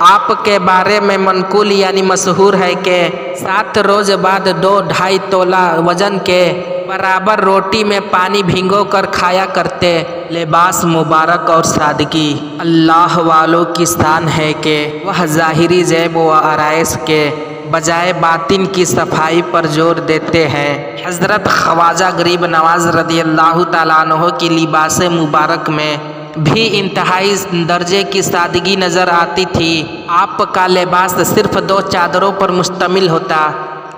آپ کے بارے میں منقول یعنی مشہور ہے کہ 7 روز بعد 2-2.5 تولہ وزن کے برابر روٹی میں پانی بھگو کر کھایا کرتے۔ لباس مبارک اور سادگی اللہ والوں کی شان ہے کہ وہ ظاہری زیب و آرائش کے بجائے باطن کی صفائی پر زور دیتے ہیں۔ حضرت خواجہ غریب نواز رضی اللہ تعالیٰ عنہ کی لباس مبارک میں بھی انتہائی درجے کی سادگی نظر آتی تھی۔ آپ کا لباس صرف 2 چادروں پر مشتمل ہوتا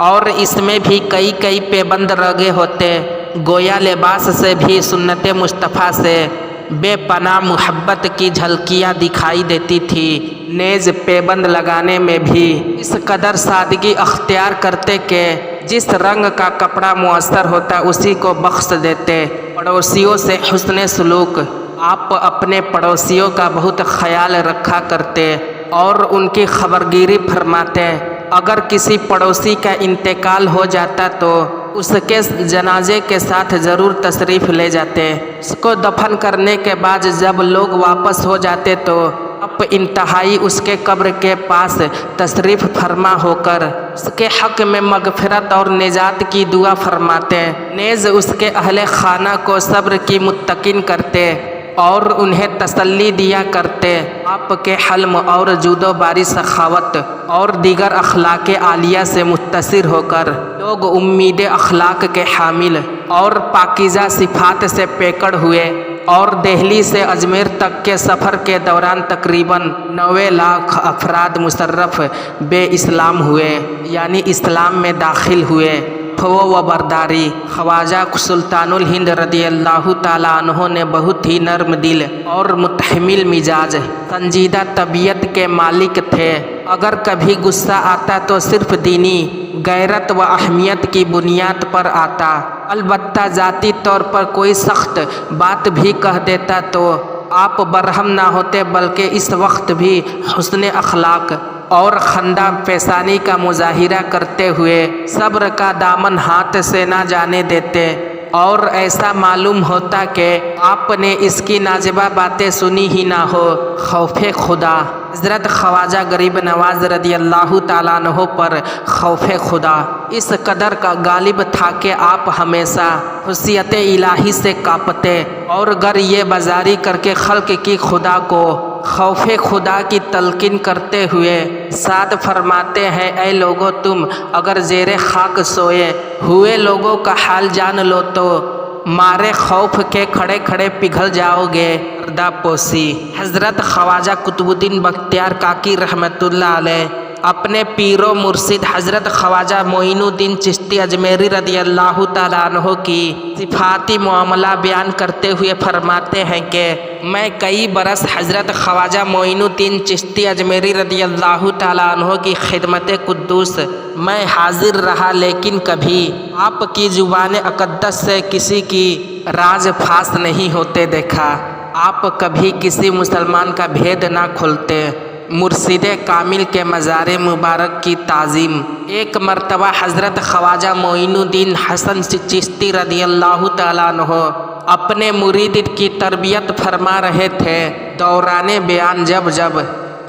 اور اس میں بھی کئی پیبند رگے ہوتے، گویا لباس سے بھی سنت مصطفیٰ سے بے پناہ محبت کی جھلکیاں دکھائی دیتی تھی۔ نیز پیبند لگانے میں بھی اس قدر سادگی اختیار کرتے کہ جس رنگ کا کپڑا مؤثر ہوتا اسی کو بخش دیتے۔ پڑوسیوں سے حسن سلوک آپ اپنے پڑوسیوں کا بہت خیال رکھا کرتے اور ان کی خبرگیری فرماتے۔ اگر کسی پڑوسی کا انتقال ہو جاتا تو اس کے جنازے کے ساتھ ضرور تشریف لے جاتے۔ اس کو دفن کرنے کے بعد جب لوگ واپس ہو جاتے تو اب انتہائی اس کے قبر کے پاس تشریف فرما ہو کر اس کے حق میں مغفرت اور نجات کی دعا فرماتے۔ نیز اس کے اہل خانہ کو صبر کی متقن کرتے اور انہیں تسلی دیا کرتے۔ آپ کے حلم اور جود و باری سخاوت اور دیگر اخلاق عالیہ سے متاثر ہو کر لوگ امید اخلاق کے حامل اور پاکیزہ صفات سے پیکڑ ہوئے اور دہلی سے اجمیر تک کے سفر کے دوران تقریباً 90 لاکھ افراد مشرف بے اسلام ہوئے یعنی اسلام میں داخل ہوئے۔ و برداری خواجہ سلطان الہند رضی اللہ تعالیٰ عنہ نے بہت ہی نرم دل اور متحمل مزاج سنجیدہ طبیعت کے مالک تھے۔ اگر کبھی غصہ آتا تو صرف دینی غیرت و اہمیت کی بنیاد پر آتا، البتہ ذاتی طور پر کوئی سخت بات بھی کہہ دیتا تو آپ برہم نہ ہوتے بلکہ اس وقت بھی حسن اخلاق اور خندہ پیشانی کا مظاہرہ کرتے ہوئے صبر کا دامن ہاتھ سے نہ جانے دیتے اور ایسا معلوم ہوتا کہ آپ نے اس کی ناجبہ باتیں سنی ہی نہ ہو۔ خوف خدا حضرت خواجہ غریب نواز رضی اللہ تعالیٰ عنہ پر خوف خدا اس قدر کا غالب تھا کہ آپ ہمیشہ خشیت الہی سے کانپتے اور گر یہ بازاری کر کے خلق کی خدا کو خوف خدا کی تلقین کرتے ہوئے ارشاد فرماتے ہیں، اے لوگو تم اگر زیر خاک سوئے ہوئے لوگوں کا حال جان لو تو مارے خوف کے کھڑے کھڑے پگھل جاؤ گے۔ پردہ پوشی حضرت خواجہ قطب الدین بختیار کاکی رحمۃ اللہ علیہ اپنے پیر و مرشد حضرت خواجہ معین الدین چشتی اجمیری رضی اللہ تعالیٰ عنہ کی صفاتی معاملہ بیان کرتے ہوئے فرماتے ہیں کہ میں کئی برس حضرت خواجہ معین الدین چشتی اجمیری رضی اللہ تعالیٰ عنہ کی خدمت قدوس میں حاضر رہا، لیکن کبھی آپ کی زبان اقدس سے کسی کی راز پھاس نہیں ہوتے دیکھا۔ آپ کبھی کسی مسلمان کا بھید نہ کھولتے۔ مرشد کامل کے مزار مبارک کی تعظیم ایک مرتبہ حضرت خواجہ معین الدین حسن چشتی رضی اللہ تعالیٰ عنہ اپنے مرید کی تربیت فرما رہے تھے۔ دوران بیان جب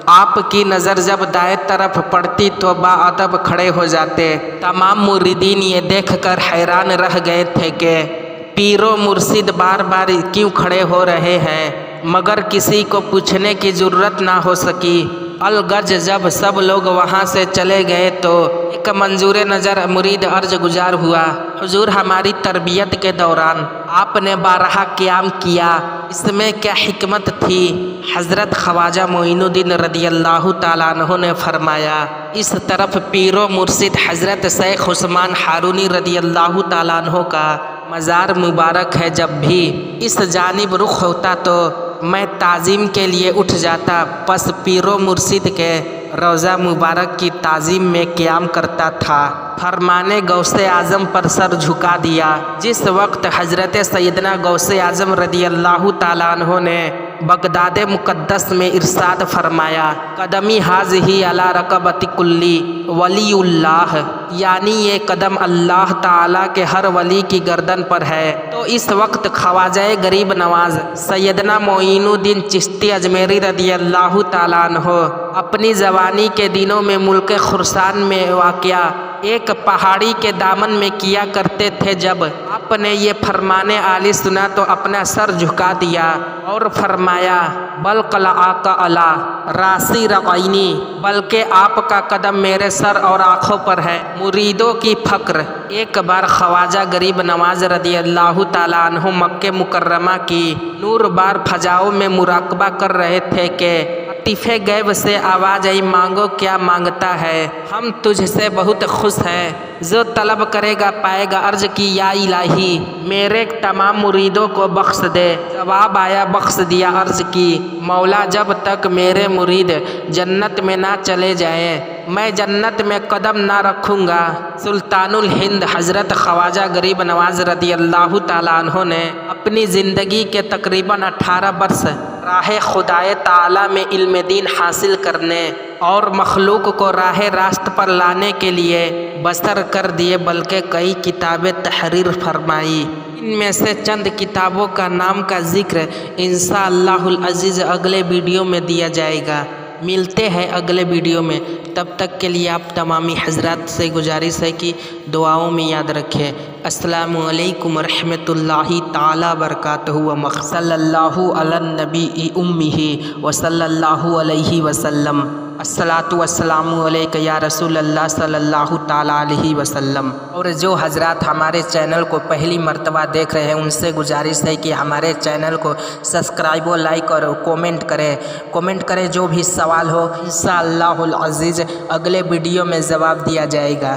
آپ کی نظر جب دائیں طرف پڑتی تو باادب کھڑے ہو جاتے۔ تمام مریدین یہ دیکھ کر حیران رہ گئے تھے کہ پیر و مرشد بار بار کیوں کھڑے ہو رہے ہیں، مگر کسی کو پوچھنے کی ضرورت نہ ہو سکی۔ الغرض جب سب لوگ وہاں سے چلے گئے تو ایک منظور نظر مرید عرض گزار ہوا، حضور ہماری تربیت کے دوران آپ نے بارہا قیام کیا، اس میں کیا حکمت تھی؟ حضرت خواجہ معین الدین رضی اللہ تعالیٰ عنہ نے فرمایا، اس طرف پیر و مرشد حضرت شیخ عثمان ہارونی رضی اللہ تعالیٰ عنہ کا مزار مبارک ہے، جب بھی اس جانب رخ ہوتا تو میں تعظیم کے لیے اٹھ جاتا، پس پیر و مرشد کے روضہ مبارک کی تعظیم میں قیام کرتا تھا۔ فرمانے غوث اعظم پر سر جھکا دیا۔ جس وقت حضرت سیدنا غوث اعظم رضی اللہ تعالیٰ عنہ نے بغداد مقدس میں ارشاد فرمایا، قدمی حاذہ علی رقبۃ کلی ولی اللہ، یعنی یہ قدم اللہ تعالیٰ کے ہر ولی کی گردن پر ہے، تو تو اس وقت خواجہ غریب نواز سیدنا معینالدین چشتی اجمیری رضی اللہ تعالیٰ عنہ اپنی جوانی کے دنوں میں ملک خراسان میں واقع ایک پہاڑی کے دامن میں کیا کرتے تھے۔ جب آپ نے یہ فرمان عالی سنا تو اپنا سر جھکا دیا اور فرمایا بل قلعہ علی راسی رقینی، بلکہ آپ کا قدم میرے سر اور آنکھوں پر ہے۔ مریدوں کی فکر۔ ایک بار خواجہ غریب نواز رضی اللہ تعالیٰ عنہ مکہ مکرمہ کی نور بار فضاؤں میں مراقبہ کر رہے تھے کہ عاطف غیب سے آواز آئی، مانگو کیا مانگتا ہے، ہم تجھ سے بہت خوش ہیں، جو طلب کرے گا پائے گا۔ عرض کی یا الہی میرے تمام مریدوں کو بخش دے۔ جواب آیا بخش دیا۔ عرض کی مولا جب تک میرے مرید جنت میں نہ چلے جائیں میں جنت میں قدم نہ رکھوں گا۔ سلطان الہند حضرت خواجہ غریب نواز رضی اللہ تعالیٰ عنہ نے اپنی زندگی کے تقریباً 18 برس راہ خدائے تعالیٰ میں علم دین حاصل کرنے اور مخلوق کو راہ راست پر لانے کے لیے بسر کر دیے، بلکہ کئی کتابیں تحریر فرمائی۔ ان میں سے چند کتابوں کا نام کا ذکر انشاءاللہ العزیز اگلے ویڈیو میں دیا جائے گا۔ ملتے ہیں اگلے ویڈیو میں، تب تک کے لیے آپ تمامی حضرات سے گزارش ہے کہ دعاؤں میں یاد رکھیں۔ السلام علیکم ورحمۃ اللہ تعالی وبرکاتہ۔ صلی اللہ علی النبی امہ وصلی اللہ علیہ وسلم۔ الصلاۃ والسلام علیک یا رسول اللہ صلی اللہ تعالیٰ علیہ وسلم۔ اور جو حضرات ہمارے چینل کو پہلی مرتبہ دیکھ رہے ہیں ان سے گزارش ہے کہ ہمارے چینل کو سبسکرائب و لائک اور کومنٹ کریں جو بھی سوال ہو انشاءاللہ العزیز اگلے ویڈیو میں جواب دیا جائے گا۔